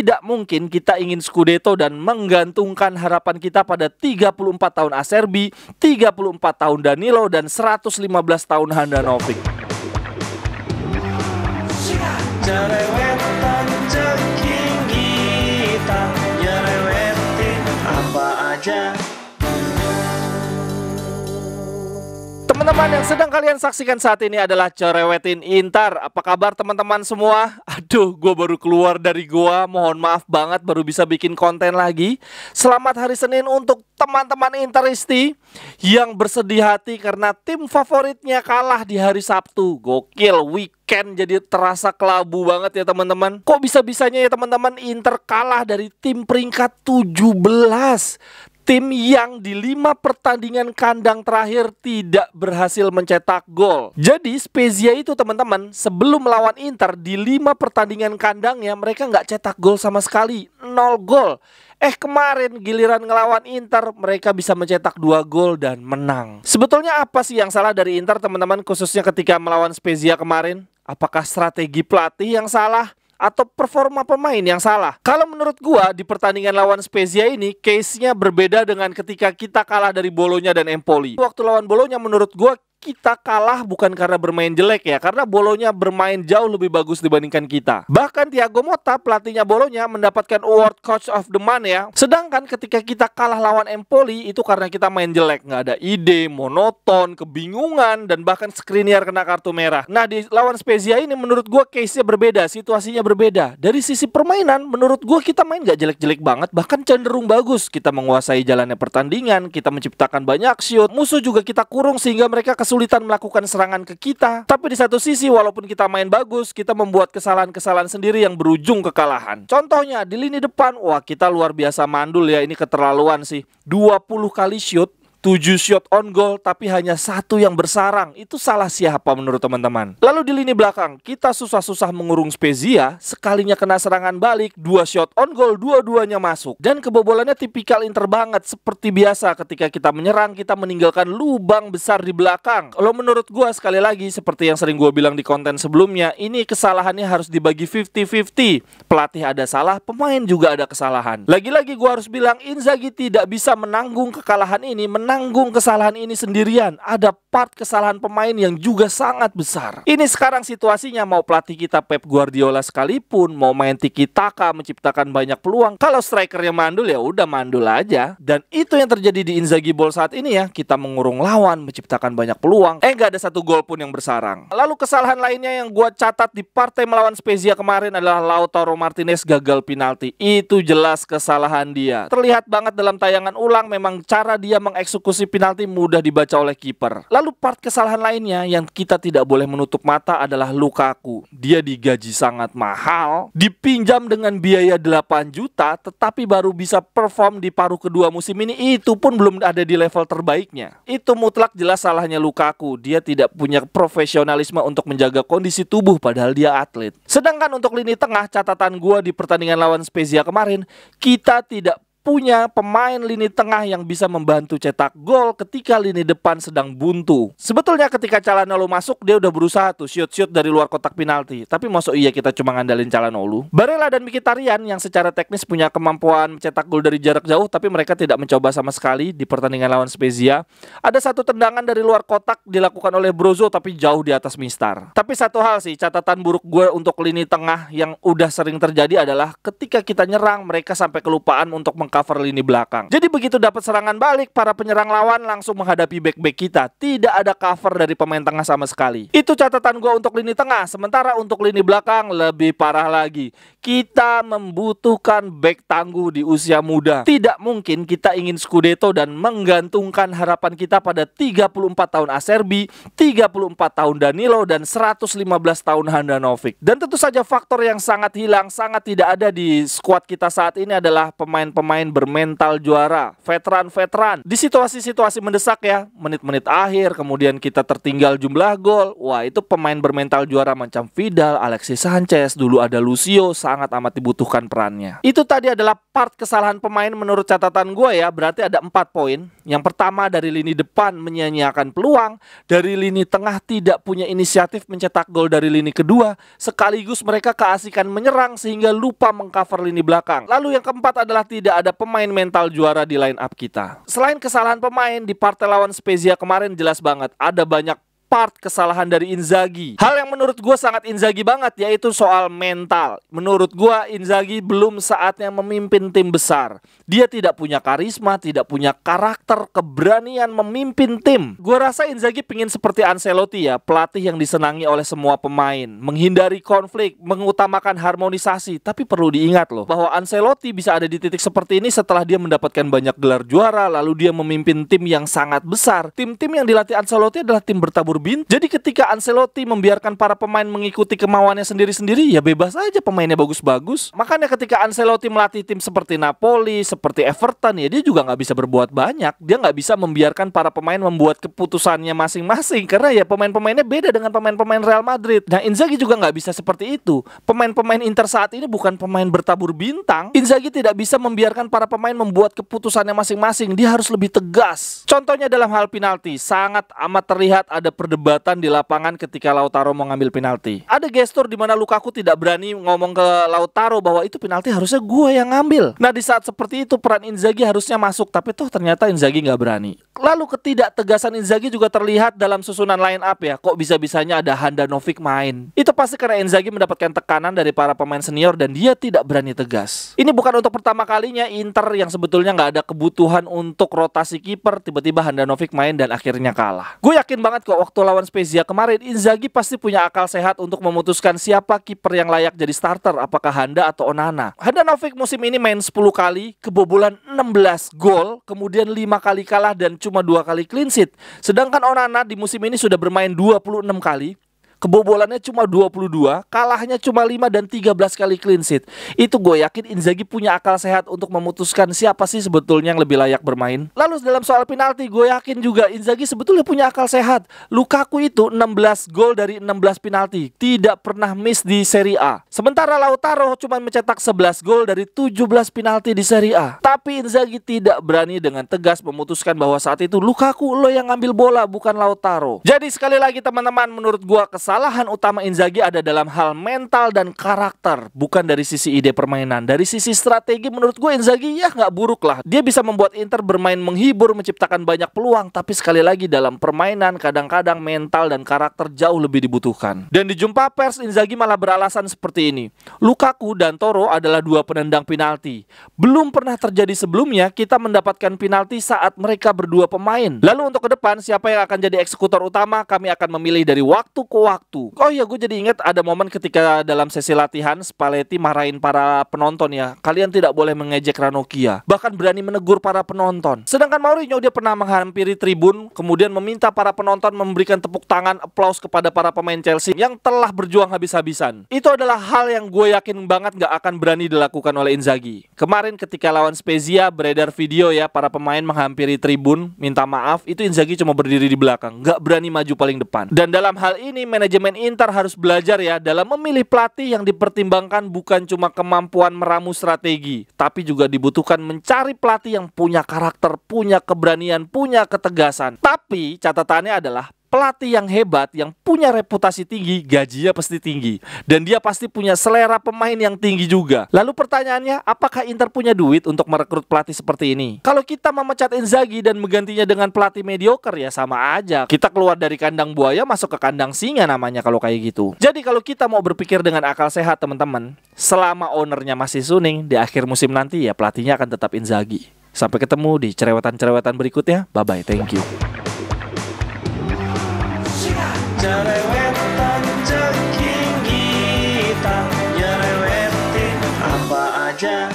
Tidak mungkin kita ingin Scudetto dan menggantungkan harapan kita pada 34 tahun Acerbi, 34 tahun Danilo, dan 115 tahun Handanovic. Cerewetan ceking kita, nyerewetin apa aja. Teman-teman, yang sedang kalian saksikan saat ini adalah Cerewetin Intar. Apa kabar teman-teman semua? Aduh, gue baru keluar dari gua. Mohon maaf banget baru bisa bikin konten lagi. Selamat hari Senin untuk teman-teman Interisti yang bersedih hati karena tim favoritnya kalah di hari Sabtu. Gokil, weekend jadi terasa kelabu banget ya teman-teman. Kok bisa-bisanya ya teman-teman Inter kalah dari tim peringkat 17? Tim yang di 5 pertandingan kandang terakhir tidak berhasil mencetak gol. Jadi Spezia itu teman-teman, sebelum melawan Inter di 5 pertandingan kandangnya mereka nggak cetak gol sama sekali, 0 gol. Kemarin giliran ngelawan Inter mereka bisa mencetak 2 gol dan menang. Sebetulnya apa sih yang salah dari Inter teman-teman, khususnya ketika melawan Spezia kemarin? Apakah strategi pelatih yang salah? Atau performa pemain yang salah? Kalau menurut gua di pertandingan lawan Spezia ini case-nya berbeda dengan ketika kita kalah dari Bologna dan Empoli. Waktu lawan Bologna menurut gua kita kalah bukan karena bermain jelek ya, karena Bologna bermain jauh lebih bagus dibandingkan kita. Bahkan Thiago Motta, pelatihnya Bologna, mendapatkan award Coach of the Month ya. Sedangkan ketika kita kalah lawan Empoli itu karena kita main jelek, nggak ada ide, monoton, kebingungan, dan bahkan Skriniar kena kartu merah. Nah di lawan Spezia ini menurut gue case-nya berbeda, situasinya berbeda. Dari sisi permainan menurut gue kita main nggak jelek-jelek banget, bahkan cenderung bagus. Kita menguasai jalannya pertandingan, kita menciptakan banyak shoot, musuh juga kita kurung sehingga mereka kesulitan melakukan serangan ke kita. Tapi di satu sisi walaupun kita main bagus, kita membuat kesalahan-kesalahan sendiri yang berujung kekalahan. Contohnya di lini depan, wah kita luar biasa mandul ya, ini keterlaluan sih. 20 kali shoot, 7 shot on goal tapi hanya 1 yang bersarang. Itu salah siapa menurut teman-teman? Lalu di lini belakang kita susah-susah mengurung Spezia, sekalinya kena serangan balik, 2 shot on goal, dua-duanya masuk. Dan kebobolannya tipikal Inter banget. Seperti biasa ketika kita menyerang, kita meninggalkan lubang besar di belakang. Kalau menurut gua sekali lagi seperti yang sering gua bilang di konten sebelumnya, ini kesalahannya harus dibagi 50-50. Pelatih ada salah, pemain juga ada kesalahan. Lagi-lagi gua harus bilang Inzaghi tidak bisa menanggung kekalahan ini, menanggung kesalahan ini sendirian. Ada part kesalahan pemain yang juga sangat besar. Ini sekarang situasinya, mau pelatih kita Pep Guardiola sekalipun, mau main tiki taka, menciptakan banyak peluang, kalau strikernya mandul ya udah mandul aja. Dan itu yang terjadi di Inzaghi Ball saat ini ya. Kita mengurung lawan, menciptakan banyak peluang, nggak ada 1 gol pun yang bersarang. Lalu kesalahan lainnya yang gua catat di partai melawan Spezia kemarin adalah Lautaro Martinez gagal penalti. Itu jelas kesalahan dia. Terlihat banget dalam tayangan ulang, memang cara dia mengeksekusi penalti mudah dibaca oleh kiper. Lalu part kesalahan lainnya yang kita tidak boleh menutup mata adalah Lukaku. Dia digaji sangat mahal, dipinjam dengan biaya 8 juta, tetapi baru bisa perform di paruh kedua musim ini. Itu pun belum ada di level terbaiknya. Itu mutlak jelas salahnya Lukaku. Dia tidak punya profesionalisme untuk menjaga kondisi tubuh padahal dia atlet. Sedangkan untuk lini tengah, catatan gua di pertandingan lawan Spezia kemarin, kita tidak punya pemain lini tengah yang bisa membantu cetak gol ketika lini depan sedang buntu. Sebetulnya ketika Calhanoglu masuk, dia udah berusaha tuh shoot-shoot dari luar kotak penalti. Tapi masuk iya kita cuma ngandalin Calhanoglu. Barella dan Mkhitaryan yang secara teknis punya kemampuan mencetak gol dari jarak jauh, tapi mereka tidak mencoba sama sekali di pertandingan lawan Spezia. Ada 1 tendangan dari luar kotak dilakukan oleh Brozo tapi jauh di atas Mistar. Tapi satu hal sih, catatan buruk gue untuk lini tengah yang udah sering terjadi adalah ketika kita nyerang, mereka sampai kelupaan untuk cover lini belakang. Jadi begitu dapat serangan balik, para penyerang lawan langsung menghadapi back-back kita. Tidak ada cover dari pemain tengah sama sekali. Itu catatan gue untuk lini tengah. Sementara untuk lini belakang lebih parah lagi. Kita membutuhkan back tangguh di usia muda. Tidak mungkin kita ingin Scudetto dan menggantungkan harapan kita pada 34 tahun Acerbi, 34 tahun Danilo, dan 115 tahun Handanovic. Dan tentu saja faktor yang sangat hilang, sangat tidak ada di skuad kita saat ini adalah pemain-pemain pemain bermental juara, veteran-veteran. Di situasi-situasi mendesak ya, menit-menit akhir, kemudian kita tertinggal jumlah gol. Wah, itu pemain bermental juara macam Vidal, Alexis Sanchez, dulu ada Lucio, sangat amat dibutuhkan perannya. Itu tadi adalah part kesalahan pemain menurut catatan gue ya, berarti ada 4 poin. Yang pertama, dari lini depan menyia-nyiakan peluang, dari lini tengah tidak punya inisiatif mencetak gol dari lini kedua, sekaligus mereka keasikan menyerang sehingga lupa mengcover lini belakang. Lalu yang keempat adalah tidak ada pemain mental juara di line up kita. Selain kesalahan pemain, di partai lawan Spezia kemarin jelas banget ada banyak part kesalahan dari Inzaghi. Hal yang menurut gue sangat Inzaghi banget, yaitu soal mental. Menurut gue Inzaghi belum saatnya memimpin tim besar. Dia tidak punya karisma, tidak punya karakter, keberanian memimpin tim. Gue rasa Inzaghi pingin seperti Ancelotti ya, pelatih yang disenangi oleh semua pemain, menghindari konflik, mengutamakan harmonisasi. Tapi perlu diingat loh, bahwa Ancelotti bisa ada di titik seperti ini setelah dia mendapatkan banyak gelar juara, lalu dia memimpin tim yang sangat besar. Tim-tim yang dilatih Ancelotti adalah tim bertabur bintang. Jadi ketika Ancelotti membiarkan para pemain mengikuti kemauannya sendiri-sendiri, ya bebas aja pemainnya bagus-bagus. Makanya ketika Ancelotti melatih tim seperti Napoli, seperti Everton, ya dia juga nggak bisa berbuat banyak. Dia nggak bisa membiarkan para pemain membuat keputusannya masing-masing, karena ya pemain-pemainnya beda dengan pemain-pemain Real Madrid. Nah, Inzaghi juga nggak bisa seperti itu. Pemain-pemain Inter saat ini bukan pemain bertabur bintang. Inzaghi tidak bisa membiarkan para pemain membuat keputusannya masing-masing. Dia harus lebih tegas. Contohnya dalam hal penalti, sangat amat terlihat ada perdebatan di lapangan ketika Lautaro mau ngambil penalti. Ada gestur di mana Lukaku tidak berani ngomong ke Lautaro bahwa itu penalti harusnya gue yang ngambil. Nah, di saat seperti itu peran Inzaghi harusnya masuk, tapi toh ternyata Inzaghi nggak berani. Lalu ketidaktegasan Inzaghi juga terlihat dalam susunan line up ya. Kok bisa-bisanya ada Handanovic main? Itu pasti karena Inzaghi mendapatkan tekanan dari para pemain senior dan dia tidak berani tegas. Ini bukan untuk pertama kalinya Inter yang sebetulnya nggak ada kebutuhan untuk rotasi kiper, tiba-tiba Handanovic main dan akhirnya kalah. Gue yakin banget kok waktu lawan Spezia kemarin Inzaghi pasti punya akal sehat untuk memutuskan siapa kiper yang layak jadi starter, apakah Handa atau Onana. Handanovic musim ini main 10 kali, kebobolan 16 gol, kemudian 5 kali kalah dan cuma 2 kali clean sheet. Sedangkan Onana di musim ini sudah bermain 26 kali, kebobolannya cuma 22, kalahnya cuma 5 dan 13 kali clean sheet. Itu gue yakin Inzaghi punya akal sehat untuk memutuskan siapa sih sebetulnya yang lebih layak bermain. Lalu dalam soal penalti, gue yakin juga Inzaghi sebetulnya punya akal sehat. Lukaku itu 16 gol dari 16 penalti, tidak pernah miss di Serie A. Sementara Lautaro cuma mencetak 11 gol dari 17 penalti di Serie A. Tapi Inzaghi tidak berani dengan tegas memutuskan bahwa saat itu Lukaku lo yang ngambil bola, bukan Lautaro. Jadi sekali lagi teman-teman, menurut gue kesalahan utama Inzaghi ada dalam hal mental dan karakter, bukan dari sisi ide permainan. Dari sisi strategi menurut gue Inzaghi ya nggak buruk lah. Dia bisa membuat Inter bermain menghibur, menciptakan banyak peluang. Tapi sekali lagi dalam permainan kadang-kadang mental dan karakter jauh lebih dibutuhkan. Dan di jumpa pers Inzaghi malah beralasan seperti ini. Lukaku dan Toro adalah 2 penendang penalti. Belum pernah terjadi sebelumnya kita mendapatkan penalti saat mereka berdua pemain. Lalu untuk ke depan siapa yang akan jadi eksekutor utama, kami akan memilih dari waktu ke waktu. Oh iya, gue jadi ingat ada momen ketika dalam sesi latihan Spalletti marahin para penonton ya. Kalian tidak boleh mengejek Ranocchia, bahkan berani menegur para penonton. Sedangkan Mourinho dia pernah menghampiri tribun, kemudian meminta para penonton memberikan tepuk tangan, aplaus kepada para pemain Chelsea yang telah berjuang habis-habisan. Itu adalah hal yang gue yakin banget gak akan berani dilakukan oleh Inzaghi. Kemarin ketika lawan Spezia beredar video ya, para pemain menghampiri tribun minta maaf, itu Inzaghi cuma berdiri di belakang, gak berani maju paling depan. Dan dalam hal ini manajemen Inter harus belajar ya dalam memilih pelatih yang dipertimbangkan bukan cuma kemampuan meramu strategi, tapi juga dibutuhkan mencari pelatih yang punya karakter, punya keberanian, punya ketegasan. Tapi catatannya adalah pelatih yang hebat, yang punya reputasi tinggi, gajinya pasti tinggi. Dan dia pasti punya selera pemain yang tinggi juga. Lalu pertanyaannya, apakah Inter punya duit untuk merekrut pelatih seperti ini? Kalau kita memecat Inzaghi dan menggantinya dengan pelatih mediocre, ya sama aja. Kita keluar dari kandang buaya masuk ke kandang singa namanya kalau kayak gitu. Jadi kalau kita mau berpikir dengan akal sehat teman-teman, selama ownernya masih Suning, di akhir musim nanti ya pelatihnya akan tetap Inzaghi. Sampai ketemu di cerewetan-cerewetan berikutnya. Bye-bye, thank you. Cerewetan ceking kita nyerewetin apa aja.